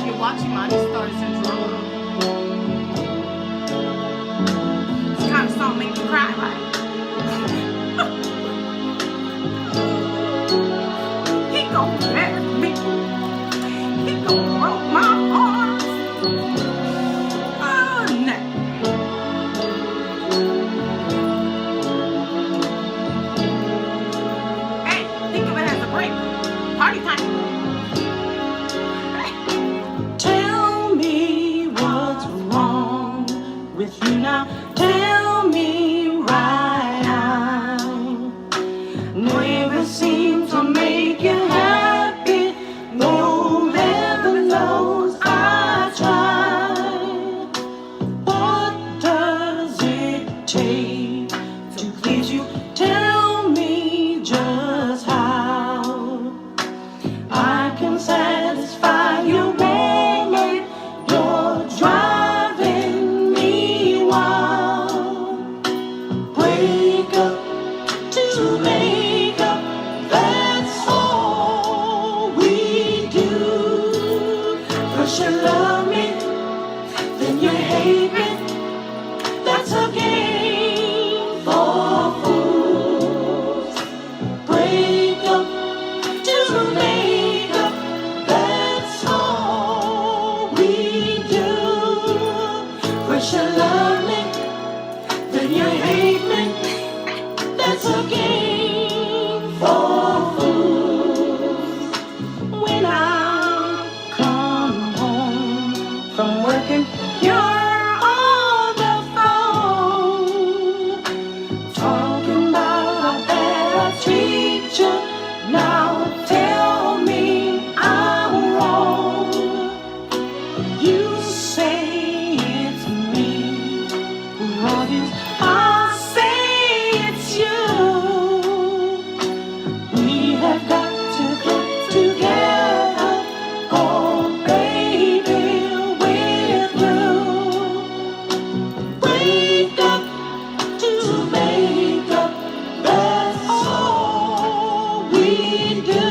You're watching Mighty Stars and Drama. This kind of song make you cry, right? He gon' let me. He gon' broke my heart. Oh, no. Hey, think of it as a break. Party time. Tell me what's wrong with you now. Tell me right now. Never seem to make you happy. No heaven knows I tried. What does it take to please you? Tell me just how I can satisfy your woman. You're driving me wild. Break up to make up, that's all we do. First you love me, then you hate me. That's a game for fools. Break up to make up, that's all we do. First you love me, then you hate me. That's a game for fools. When I come home from working, you're on the phone, talking about how bad I treat you. Now tell me I'm wrong. You say it's me who argues, I'll say it's you. We have got to get together, oh baby, we're through. Break up to make up, that's all we do.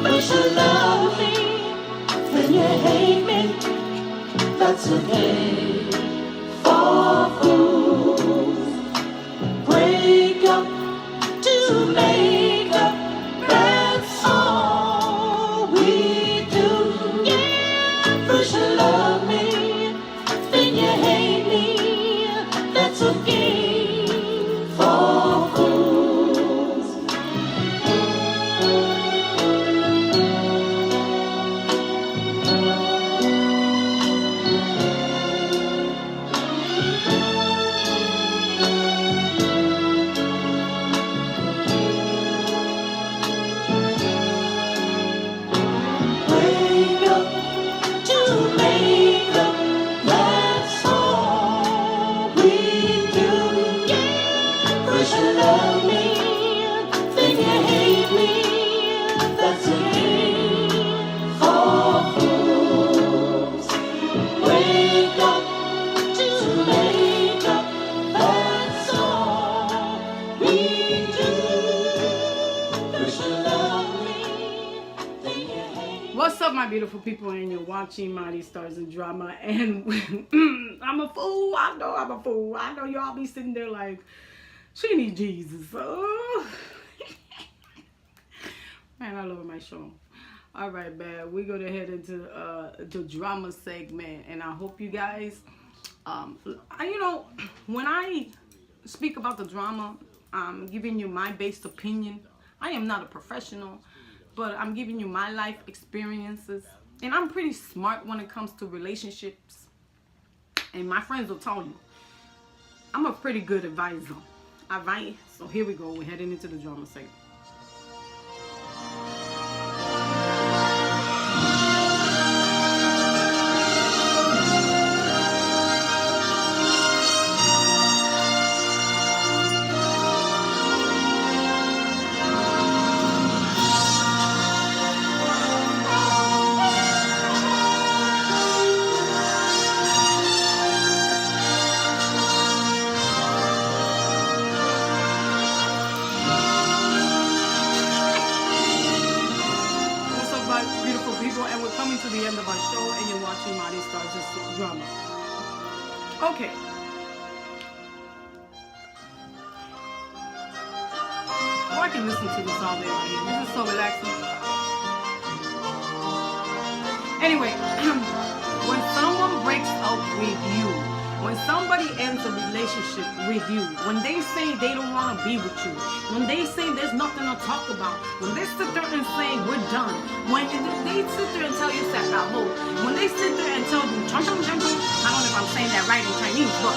First you love me, then you hate me. That's a game for fools. Break up to make up, that's all we do. Yeah, first you love me, then you hate me. That's a game for fools. Break up to make up, that's all we do. Yeah, first you love me, then you hate me. That's a game for fools. Break up to make up, that's all we do. First you love me, then you hate me. What's up, my beautiful people? And you're watching Mighty Stars and Drama. And I'm a fool. I know I'm a fool. I know y'all be sitting there like, she need Jesus. Oh. Man, I love my show. All right, man. We're going to head into the drama segment. And I hope you guys, when I speak about the drama, I'm giving you my based opinion. I am not a professional, but I'm giving you my life experiences. And I'm pretty smart when it comes to relationships. And my friends will tell you, I'm a pretty good advisor. All right? So here we go. We're heading into the drama segment. the end of our show, and you're watching Mighty Starzs drama. Okay. Oh, I can listen to this all day right here. This is so relaxing. Anyway, when someone breaks up with you, when somebody ends a relationship with you, when they say they don't want to be with you, when they say there's nothing to talk about, when they sit there and say we're done, when they sit there and tell you that when they sit there and tell you, I don't know if I'm saying that right in Chinese, but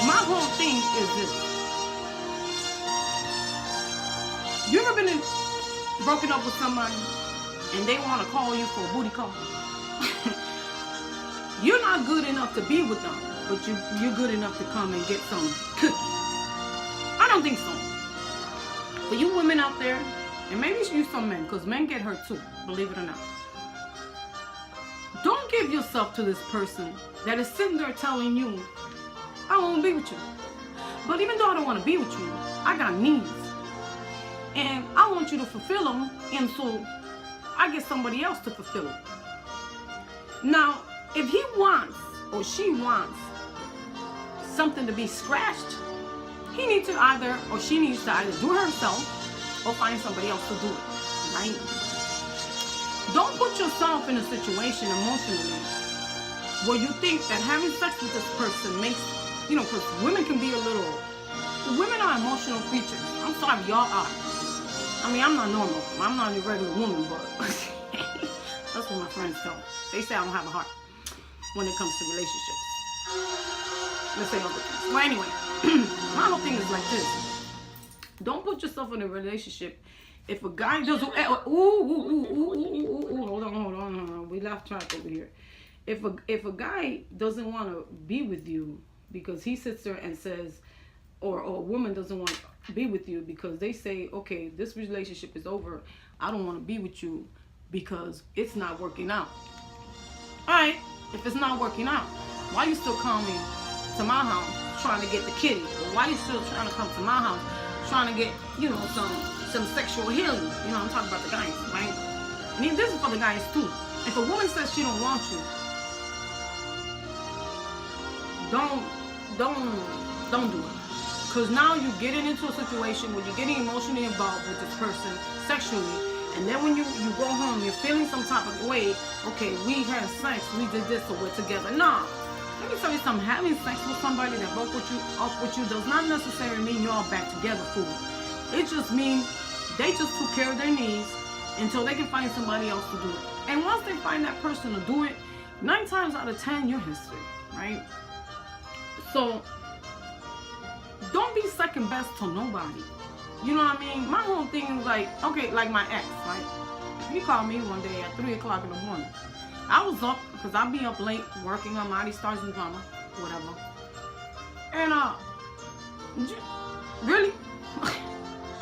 my whole thing is this. You ever been broken up with somebody and they want to call you for a booty call? You're not good enough to be with them, but you're good enough to come and get some cookie. I don't think so. For you women out there, and maybe you some men, because men get hurt too, believe it or not. Don't give yourself to this person that is sitting there telling you, I won't be with you. But even though I don't want to be with you, I got needs. And I want you to fulfill them, and so I get somebody else to fulfill them. Now, if he wants or she wants something to be scratched, he needs to either, or she needs to either do it herself or find somebody else to do it, right? Don't put yourself in a situation emotionally where you think that having sex with this person makes, because women can be women are emotional creatures. I'm sorry, y'all are. I mean, I'm not normal. I'm not a regular woman, but that's what my friends tell me. They say I don't have a heart when it comes to relationships. Let's say other things. Well, anyway, my whole thing is like this. Don't put yourself in a relationship if a guy doesn't... Hold on. We lost track over here. If a guy doesn't want to be with you because he sits there and says, or a woman doesn't want to be with you because they say, okay, this relationship is over. I don't want to be with you because it's not working out. All right. If it's not working out, why you still coming to my house trying to get the kitty? Or why you still trying to come to my house trying to get, some sexual healing? I'm talking about the guys, right? I mean, this is for the guys too. If a woman says she don't want you, don't do it. Because now you're getting into a situation where you're getting emotionally involved with this person sexually. And then when you go home, you're feeling some type of way. Okay, we had sex, we did this, so we're together. Nah, let me tell you something. Having sex with somebody that broke up with you does not necessarily mean you're all back together, fool. It just means they just took care of their needs until they can find somebody else to do it. And once they find that person to do it, 9 times out of 10, you're history, right? So don't be second best to nobody. You know what I mean? My whole thing is like, okay, like my ex, right? He called me one day at 3 o'clock in the morning. I was up because I'll be up late working on Mighty Starzs and drama, whatever. And really?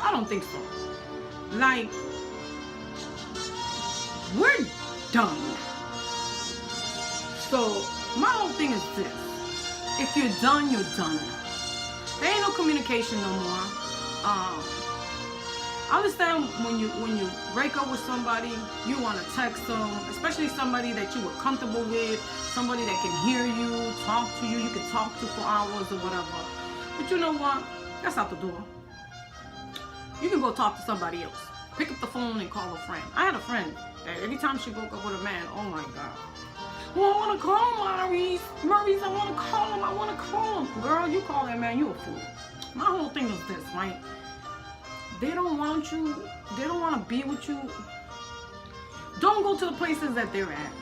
I don't think so. Like, we're done. So my whole thing is this: if you're done, you're done. There ain't no communication no more. I understand when you break up with somebody, you want to text them, especially somebody that you were comfortable with, somebody that can hear you, talk to you, you can talk to for hours or whatever. But you know what? That's out the door. You can go talk to somebody else. Pick up the phone and call a friend. I had a friend that every time she broke up with a man, oh my God. Well, I want to call Maurice. Maurice, I want to call him. I want to call him. Girl, you call that man, you a fool. My whole thing is this, right? They don't want you. They don't want to be with you. Don't go to the places that they're at.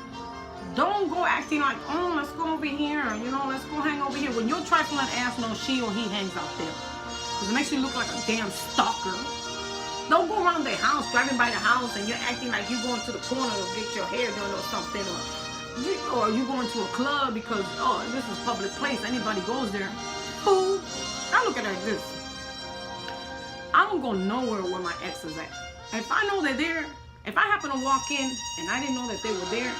Don't go acting like, oh, let's go over here. Let's go hang over here. When your trifling ass knows she or he hangs out there. Because it makes you look like a damn stalker. Don't go around their house, driving by the house, and you're acting like you're going to the corner to get your hair done or something. Or you going to a club because, oh, this is a public place. Anybody goes there. Fool. I look at it like this. I don't go nowhere where my ex is at. If I know they're there, if I happen to walk in and I didn't know that they were there,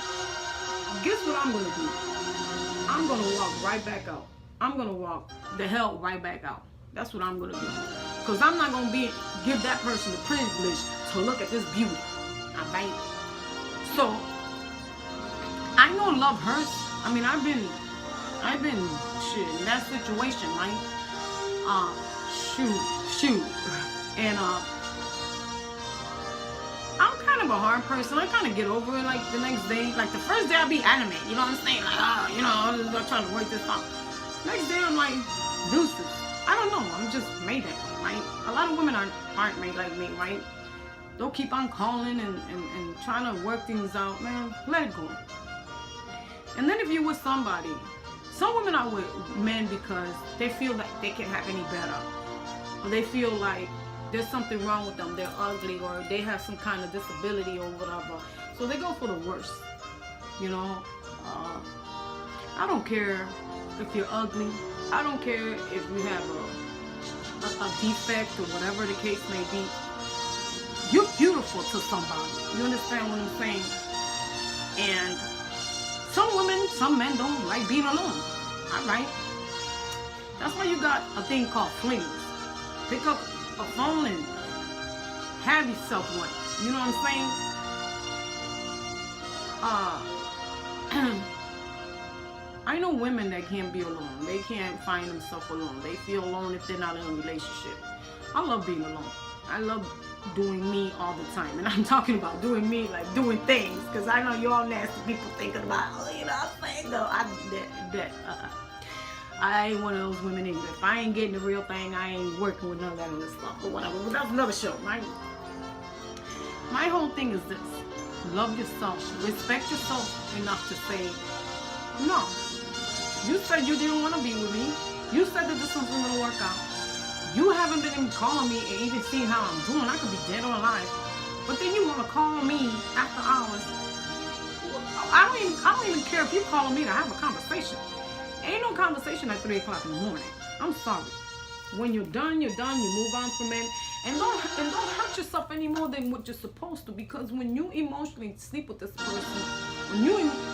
guess what I'm going to do? I'm going to walk right back out. I'm going to walk the hell right back out. That's what I'm going to do. Because I'm not going to give that person the privilege to look at this beauty. Alright? So, I know love hurts. I mean, I've been shit in that situation, right? Shoot, and I'm kind of a hard person. I kind of get over it like the next day. Like the first day, I'll be animated. You know what I'm saying? Like, I'm trying to work this out. Next day, I'm like, deuces. I don't know. I'm just made that way, right? A lot of women aren't made like me, right? They'll keep on calling and trying to work things out. Man, let it go. And then if you're with somebody, some women are with men because they feel like they can't have any better. Or they feel like there's something wrong with them. They're ugly or they have some kind of disability or whatever. So they go for the worst. You know, I don't care if you're ugly. I don't care if you have a defect or whatever the case may be. You're beautiful to somebody. You understand what I'm saying? And some women, some men don't like being alone. Alright? That's why you got a thing called flings. Pick up a phone and have yourself one. You know what I'm saying? I know women that can't be alone. They can't find themselves alone. They feel alone if they're not in a relationship. I love being alone. I love doing me all the time. And I'm talking about doing me, like doing things. Because I know you all nasty people thinking about, you know what I'm saying? No, I ain't one of those women either. If I ain't getting the real thing, I ain't working with none of that other stuff or whatever. But that's another show, right? My whole thing is this. Love yourself. Respect yourself enough to say, no. You said you didn't want to be with me. You said that this wasn't going to work out. You haven't been even calling me and even seeing how I'm doing. I could be dead or alive. But then you want to call me after hours. I don't even care if you calling me to have a conversation. Ain't no conversation at 3 o'clock in the morning. I'm sorry. When you're done, you move on from it. And don't hurt yourself any more than what you're supposed to, because when you emotionally sleep with this person,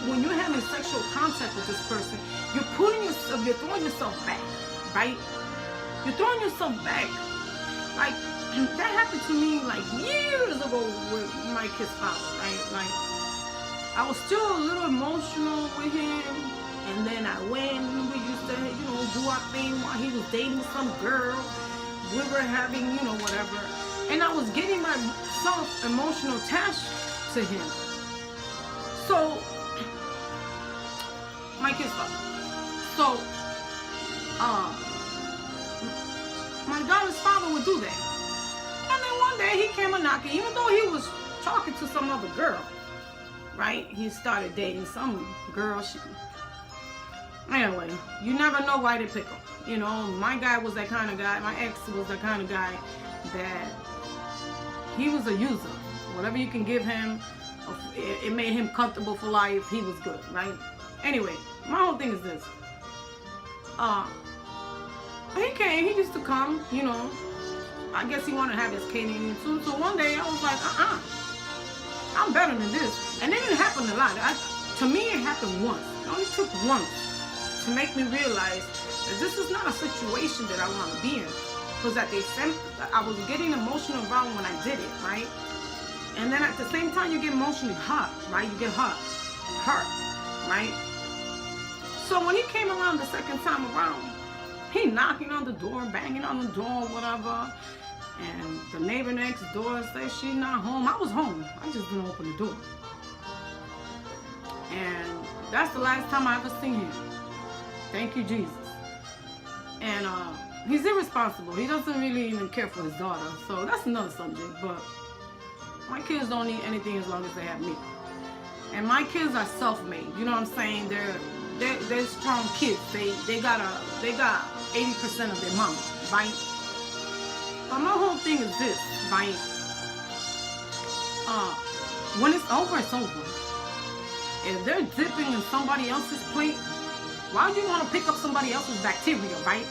when you're having sexual contact with this person, you're throwing yourself back, right? You're throwing yourself back. Like, that happened to me like years ago with my kid's father, right? Like, I was still a little emotional with him, and then I went and we used to, do our thing while he was dating some girl. We were having, whatever. And I was getting myself emotional attached to him. So, my kid's father. So, my daughter's father would do that. And then one day he came a knocking, even though he was talking to some other girl, right? He started dating some girl. Anyway, you never know why they pick him. My guy was that kind of guy. My ex was that kind of guy that he was a user. Whatever you can give him, it made him comfortable for life. He was good, right? Anyway, my whole thing is this. He used to come, I guess he wanted to have his Canadian too. So one day I was like, I'm better than this. And it didn't happen a lot. To me, it happened once. It only took once to make me realize that this is not a situation that I want to be in. Because I was getting emotional around when I did it, right? And then at the same time, you get emotionally hurt, right? You get hurt, right? So when he came around the second time around, he knocking on the door, banging on the door, whatever. And the neighbor next door said she's not home. I was home. I just didn't open the door. And that's the last time I ever seen him. Thank you, Jesus. And he's irresponsible. He doesn't really even care for his daughter. So that's another subject. But my kids don't need anything as long as they have me. And my kids are self-made. You know what I'm saying? They're strong kids. They got 80% of their mama, right? But my whole thing is this, right? When it's over, it's over. If they're dipping in somebody else's plate, why would you want to pick up somebody else's bacteria, right?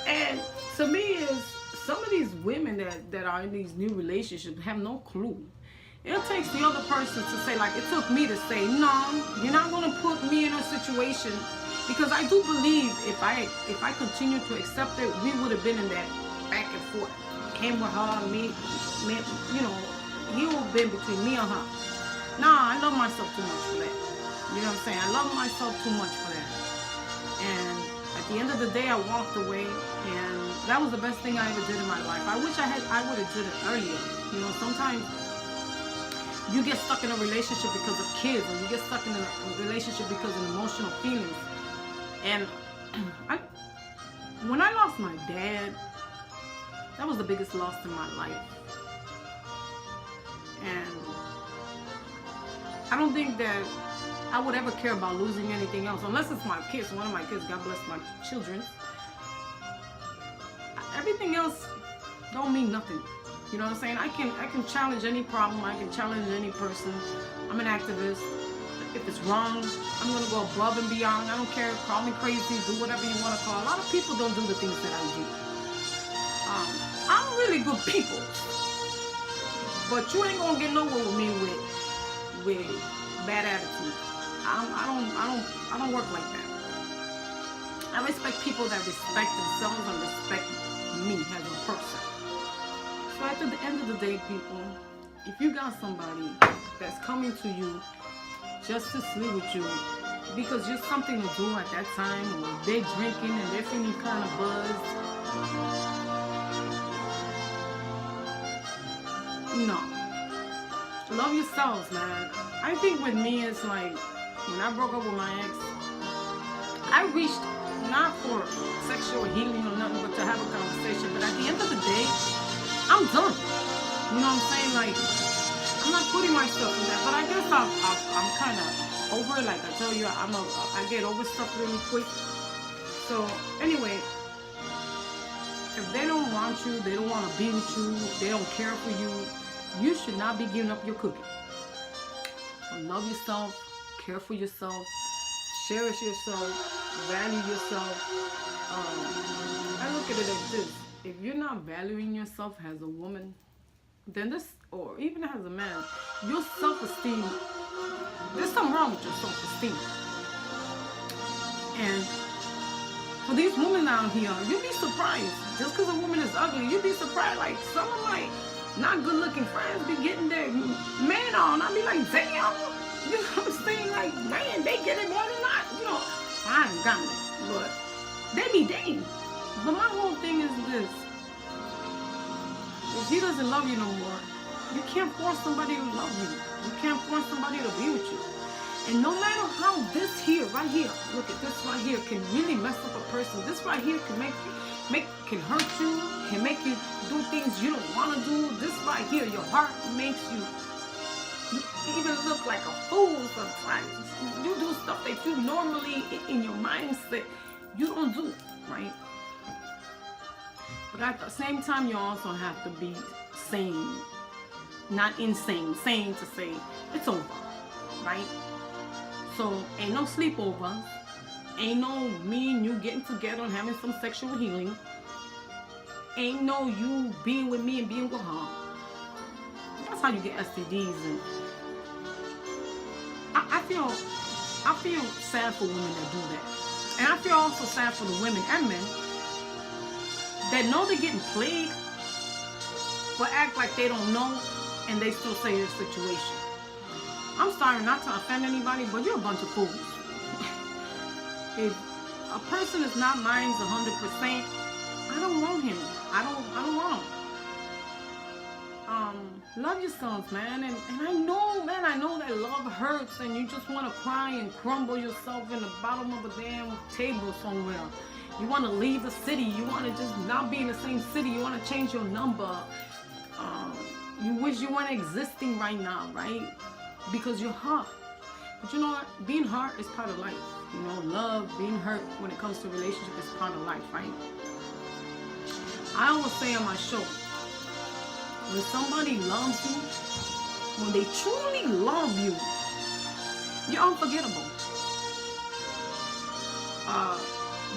And to me, is some of these women that are in these new relationships have no clue. It takes the other person to say, like it took me to say, no, you're not going to put me in a situation, because I do believe if I continue to accept it, we would have been in that back and forth. Him with her, me, he would have been between me and her. Nah, I love myself too much for that. You know what I'm saying? I love myself too much for that. And at the end of the day, I walked away, and that was the best thing I ever did in my life. I wish I would have did it earlier. You know, sometimes you get stuck in a relationship because of kids, or you get stuck in a relationship because of emotional feelings. And when I lost my dad, that was the biggest loss in my life. And I don't think that I would ever care about losing anything else, unless it's my kids, one of my kids. God bless my children. Everything else don't mean nothing. You know what I'm saying? I can challenge any problem. I can challenge any person. I'm an activist. If it's wrong, I'm gonna go above and beyond. I don't care. Call me crazy. Do whatever you want to call. A lot of people don't do the things that I do. I'm really good people, but you ain't gonna get nowhere with me with bad attitude. I don't work like that. I respect people that respect themselves and respect me as a person. So at the end of the day, people, if you got somebody that's coming to you just to sleep with you because just something to do at that time, or they're drinking and they're feeling kind of buzzed, no. Love yourselves, man. I think with me, it's like when I broke up with my ex, I reached not for sexual healing or nothing, but to have a conversation. But at the end of the day, I'm done. You know what I'm saying? Like, I'm not putting myself in that. But I guess I'm kind of over it. Like I tell you, I get over stuff really quick. So anyway, if they don't want you, they don't want to be with you, they don't care for you, you should not be giving up your cookie. So love yourself, care for yourself, cherish yourself, value yourself. I look at it as this: if you're not valuing yourself as a woman, then this, or even as a man, your self-esteem, there's something wrong with your self-esteem. And for these women out here, you'd be surprised. Just because a woman is ugly, you'd be surprised. Like, some of my not good-looking friends be getting their man on. I'd be like, damn. You know what I'm saying? Like, man, they get it more than I. You know, I ain't got it, but they be dating. But my whole thing is this: if he doesn't love you no more, you can't force somebody to love you. You can't force somebody to be with you. And no matter how this here, right here, look at this right here, can really mess up a person. This right here can can hurt you, can make you do things you don't want to do. This right here, your heart makes you even look like a fool sometimes. You do stuff that you normally, in your mindset, you don't do, right? But at the same time, you also have to be sane. Not insane. Sane to say, it's over, right? So, ain't no sleepover. Ain't no me and you getting together and having some sexual healing. Ain't no you being with me and being with her. That's how you get STDs. And I feel sad for women that do that. And I feel also sad for the women and men that know they're getting played, but act like they don't know, and they still say it's a situation. I'm sorry not to offend anybody, but you're a bunch of fools. If a person is not mine 100%, I don't want him. I don't want him. Love yourselves, man. And I know, man, I know that love hurts, and you just want to cry and crumble yourself in the bottom of a damn table somewhere. You want to leave the city. You want to just not be in the same city. You want to change your number. You wish you weren't existing right now, right? Because you're hurt. But you know what? Being hurt is part of life. You know, love, being hurt when it comes to relationship is part of life, right? I always say on my show, when somebody loves you, when they truly love you, you're unforgettable.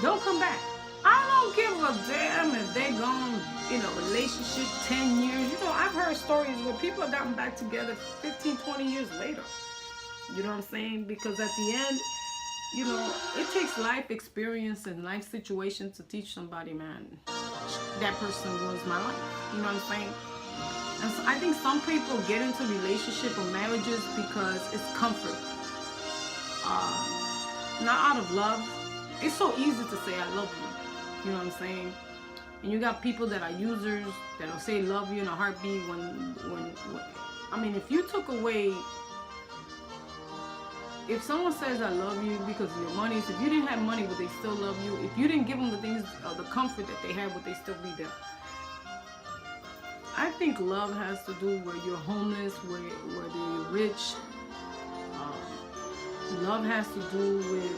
They'll come back. I don't give a damn if they're gone in a relationship 10 years. You know, I've heard stories where people have gotten back together 15, 20 years later. You know what I'm saying? Because at the end, you know, it takes life experience and life situations to teach somebody, man, that person was my life. You know what I'm saying? And so I think some people get into relationship or marriages because it's comfort, not out of love. It's so easy to say I love you. You know what I'm saying? And you got people that are users that'll say love you in a heartbeat when I mean, if you took away, if someone says I love you because of your money, if you didn't have money, would they still love you? If you didn't give them the things, the comfort that they have, would they still be there? I think love has to do where you're homeless, where you're rich. Love has to do with,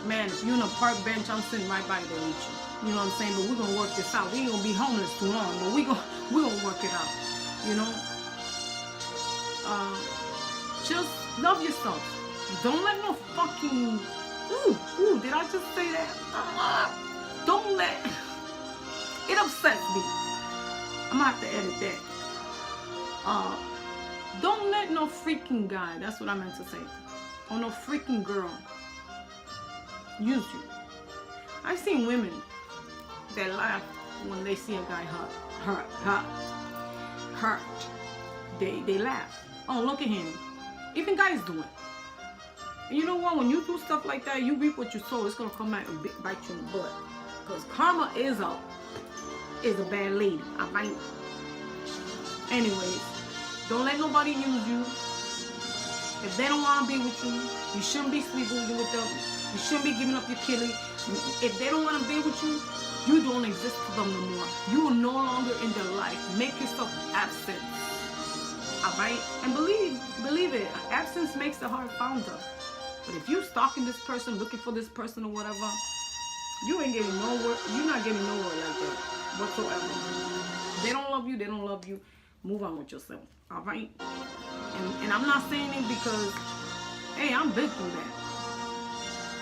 man, if you're in a park bench, I'm sitting right by there with you. You know what I'm saying? But we're gonna work this out. We ain't gonna be homeless too long, but we're gonna work it out. You know? Just love yourself. Don't let no fucking did I just say that? Don't let it upsets me. I'm gonna have to edit that. Don't let no freaking guy, that's what I meant to say, or no freaking girl use you. I've seen women that laugh when they see a guy hurt. They laugh. Oh, look at him. Even guys do it. And you know what? When you do stuff like that, you reap what you sow. It's gonna come back and bite you in the butt. Because karma is a bad lady. Alright? Anyways, don't let nobody use you. If they don't want to be with you, you shouldn't be sleeping with them. You shouldn't be giving up your killie. If they don't want to be with you, you don't exist to them no more. You are no longer in their life. Make yourself absent. Alright? And believe it, absence makes the heart founder. But if you stalking this person, looking for this person or whatever, you ain't getting nowhere. You're not getting nowhere like that whatsoever. They don't love you. They don't love you. Move on with yourself. All right. And I'm not saying it because, hey, I'm big through that.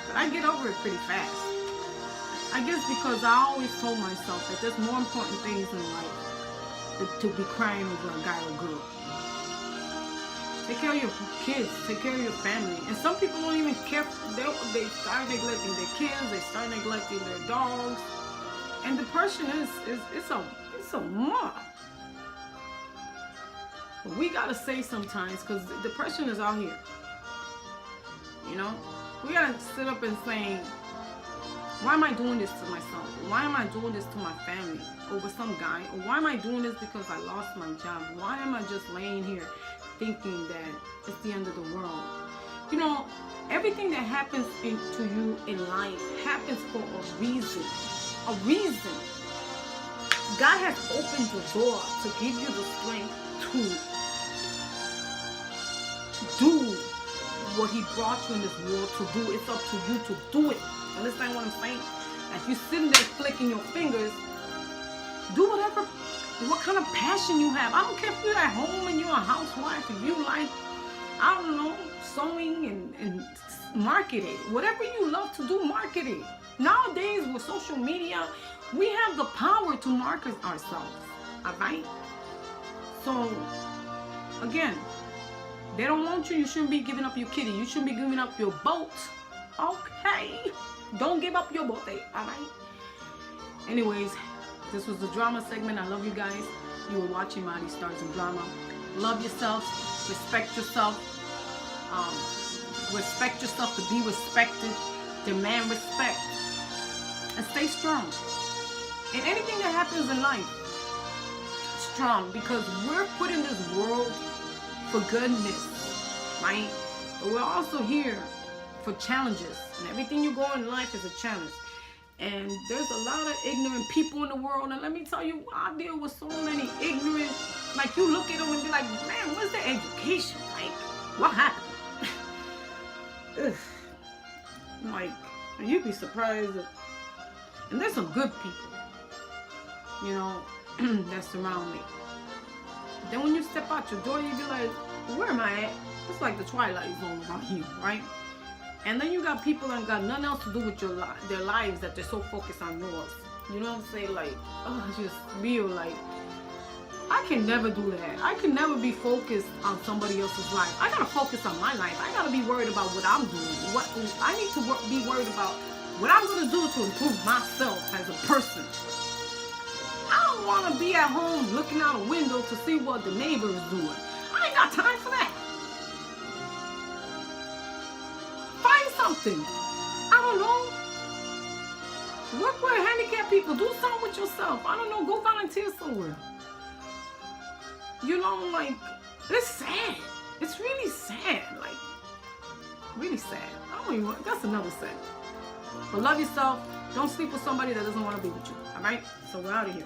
But I get over it pretty fast. I guess because I always told myself that there's more important things in life than to be crying over a guy or girl. Take care of your kids. Take care of your family. And some people don't even care. They start neglecting their kids. They start neglecting their dogs. And depression it's a mark. But we gotta say sometimes, because depression is out here. You know, we gotta sit up and say, why am I doing this to myself? Why am I doing this to my family over some guy? Or why am I doing this because I lost my job? Why am I just laying here thinking that it's the end of the world? You know, everything that happens to you in life happens for a reason. A reason. God has opened the door to give you the strength to do what he brought you in this world to do. It's up to you to do it. Understand what I'm saying? If you're sitting there flicking your fingers, do whatever, what kind of passion you have. I don't care if you're at home and you're a housewife, if you like, I don't know, sewing and market it. Whatever you love to do, market it. Nowadays with social media, we have the power to market ourselves. Alright? So, again, they don't want you. You shouldn't be giving up your kitty. You shouldn't be giving up your boat. Okay? Don't give up your boat. Alright? Anyways, this was the drama segment. I love you guys. You were watching Mighty Stars and Drama. Love yourself. Respect yourself. Respect yourself to be respected. Demand respect. And stay strong. In anything that happens in life, strong. Because we're put in this world for goodness, right? But we're also here for challenges. And everything you go in life is a challenge. And there's a lot of ignorant people in the world. And let me tell you, I deal with so many ignorant, like you look at them and be like, man, what's their education? Like, what happened? Like, you'd be surprised. And there's some good people, you know, that surround me. Then when you step out your door, you be like, where am I at? It's like the Twilight Zone around here, right? And then you got people that got nothing else to do with their lives, that they're so focused on yours. You know what I'm saying? Like, oh, it's just real. Like, I can never do that. I can never be focused on somebody else's life. I gotta focus on my life. I gotta be worried about what I'm doing. What I need to be worried about what I'm gonna do to improve myself as a person. I don't don't want to be at home looking out a window to see what the neighbor is doing. I ain't got time for that. Find something. I don't know. Work with handicapped people. Do something with yourself. I don't know. Go volunteer somewhere. You know, like, it's sad. It's really sad. Like, really sad. I don't even want, that's another sad. But love yourself. Don't sleep with somebody that doesn't want to be with you. All right? So we're out of here.